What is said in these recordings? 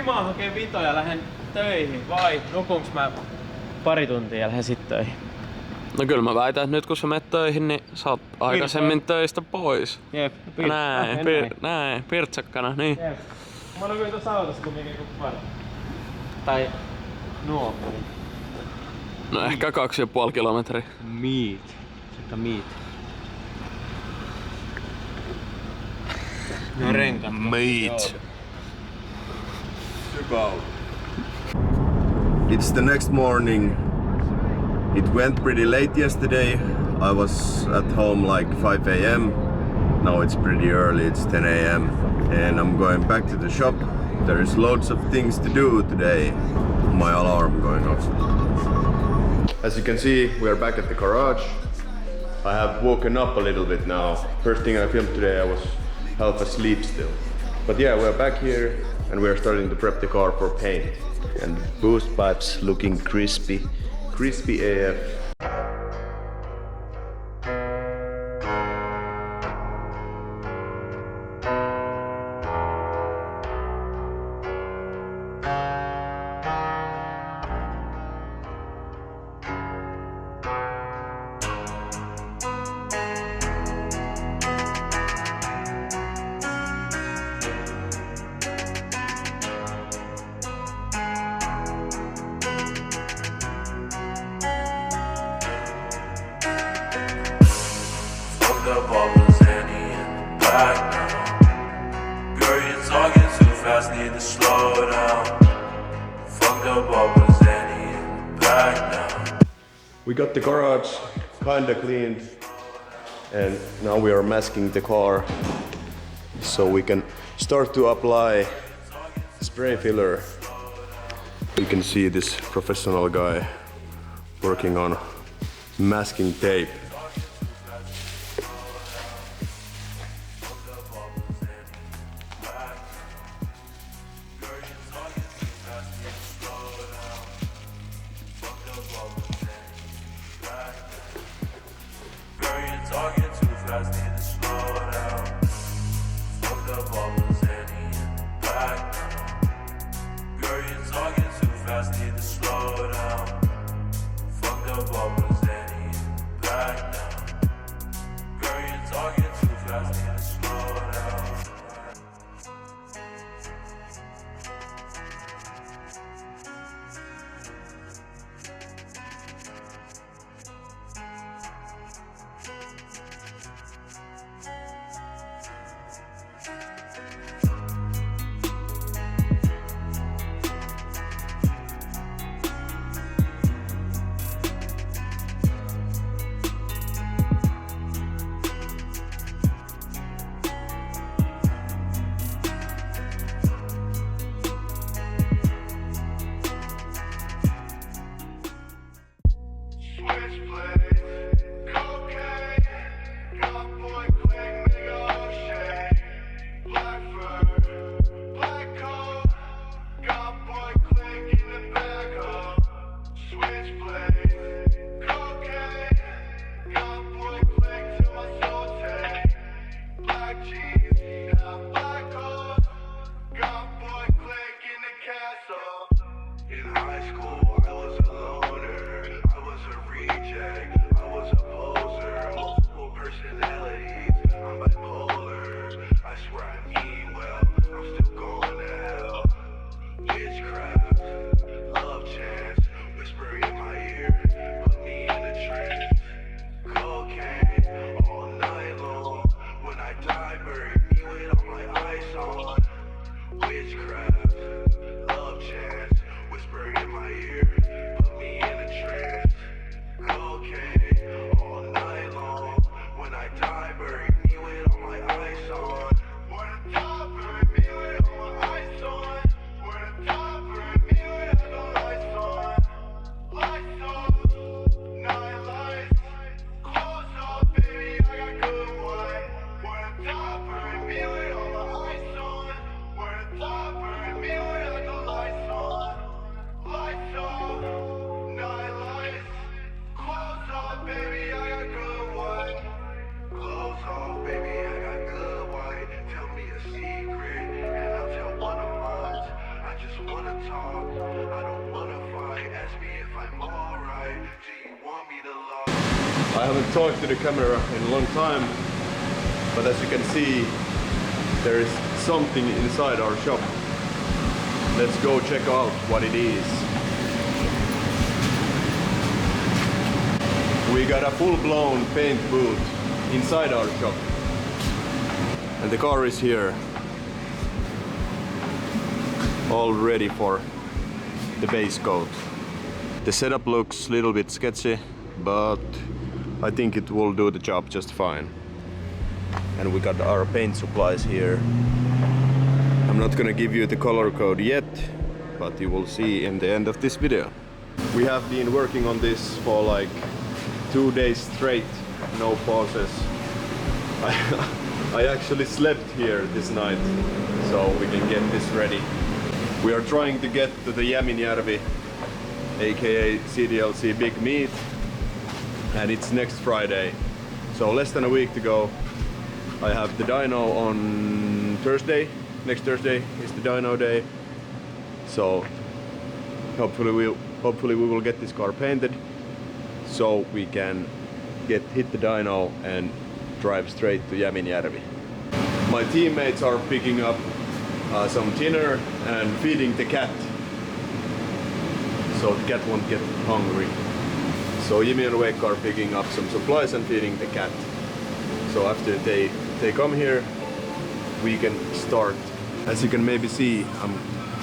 himaan hakee vitoja ja lähden töihin vai nukunks mä pari tuntia ja lähden sit töihin? No kyllä mä väitän, että nyt kun sä menet töihin, niin sä oot aikaisemmin töistä pois. Jep. Näin, pirtsakkana, niin. Jep. Mä nukuin tuossa autossa kumminkin kun paljon. Tai nuopeli. No ehkä 2,5 kilometriä. Meat. Sitten meat. No renkat. Meat. It's the next morning. It went pretty late yesterday. I was at home like 5 a.m. Now it's pretty early, it's 10 a.m. and I'm going back to the shop. There is loads of things to do today. My alarm going off. As you can see, we are back at the garage. I have woken up a little bit now. First thing I filmed today, I was half asleep still. But yeah, we're back here and we're starting to prep the car for paint. And boost pipes looking crispy. Crispy AF. The bubbles Annie in the back now. Girl, you're talking too fast, need to slow down. Fuck the bubbles Annie in the back now. We got the garage kinda cleaned and now we are masking the car so we can start to apply spray filler. You can see this professional guy working on masking tape. In high school, I was a loner, I was a reject. I haven't talked to the camera in a long time, but as you can see, there is something inside our shop. Let's go check out what it is. We got a full-blown paint booth inside our shop. And the car is here. All ready for the base coat. The setup looks a little bit sketchy, but I think it will do the job just fine. And we got our paint supplies here. I'm not gonna give you the color code yet, but you will see in the end of this video. We have been working on this for like 2 days straight, no pauses. I actually slept here this night, so we can get this ready. We are trying to get to the Jäminjärvi, aka CDLC Big Meet, and it's next Friday. So less than a week to go. I have the dyno on Thursday. Next Thursday is the dyno day. So hopefully we will get this car painted, so we can hit the dyno and drive straight to Jäminjärvi. My teammates are picking up some dinner and feeding the cat, so the cat won't get hungry. So Jimmy and Wake are picking up some supplies and feeding the cat. So after they come here, we can start. As you can maybe see, I'm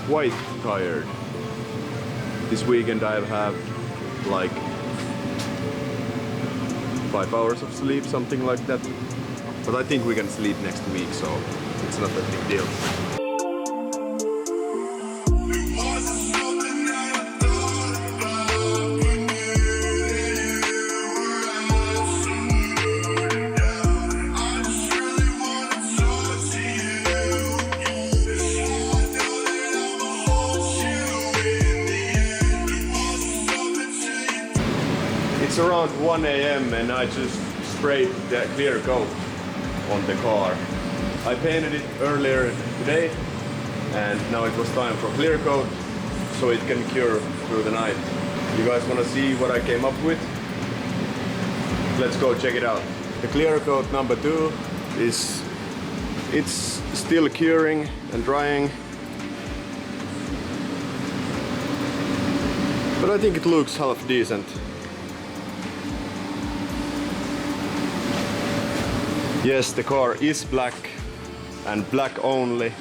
quite tired. This weekend I've had like 5 hours of sleep, something like that. But I think we can sleep next week, so it's not that big deal. It's around 1 AM and I just sprayed the clear coat on the car. I painted it earlier today and now it was time for clear coat so it can cure through the night. You guys want to see what I came up with? Let's go check it out. The clear coat number 2 it's still curing and drying, but I think it looks half decent. Yes, the car is black and black only.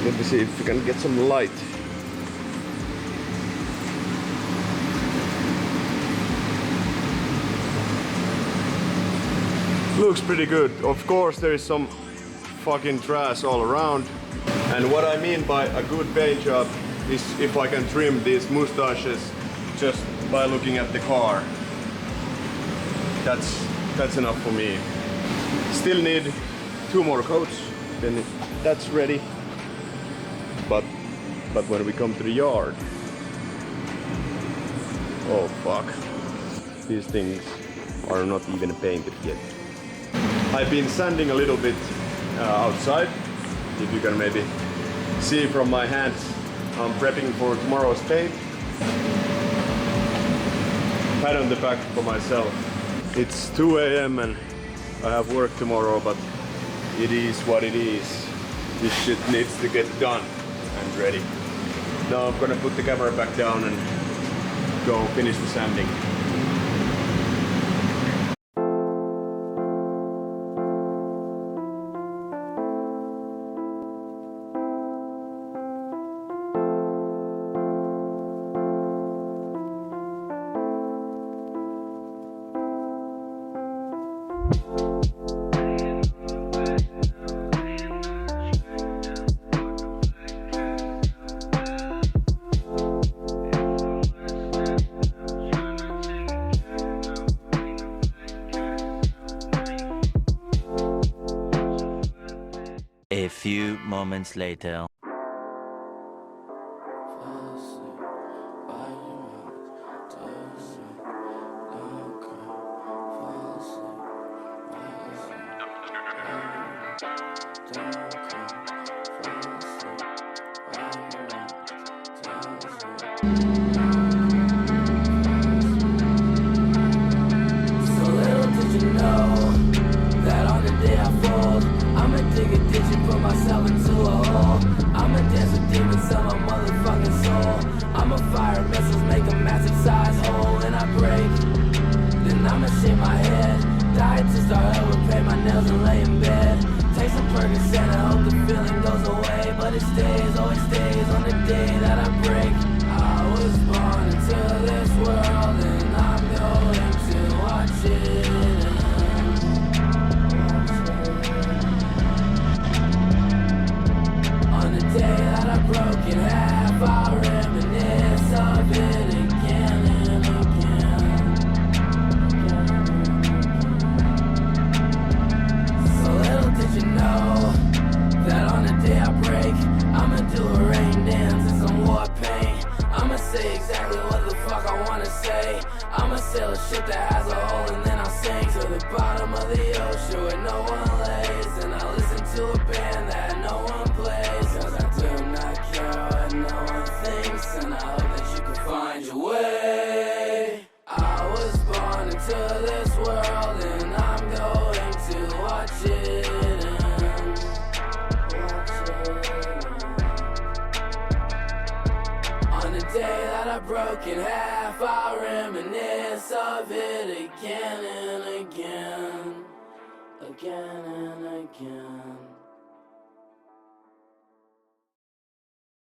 Let me see if we can get some light. Looks pretty good. Of course there is some fucking trash all around. And what I mean by a good paint job is if I can trim these mustaches just by looking at the car. That's enough for me. Still need 2 more coats, then that's ready. But when we come to the yard, oh fuck, these things are not even painted yet. I've been sanding a little bit outside. If you can maybe see from my hands, I'm prepping for tomorrow's paint. Pat on the back for myself. It's 2 AM and I have work tomorrow, but it is what it is. This shit needs to get done and ready. Now I'm gonna put the camera back down and go finish the sanding. A few moments later. say exactly what the fuck I wanna say. I'ma sail a ship that has a hole and then I'll sink to the bottom of the ocean where no one lays. And I listen to a band that no one plays, cause I do not care what no one thinks, and I hope that you can find your way. I was born into this world and I'm going to watch it end. On the day that I broke in half, I'll reminisce of it again and again, again and again.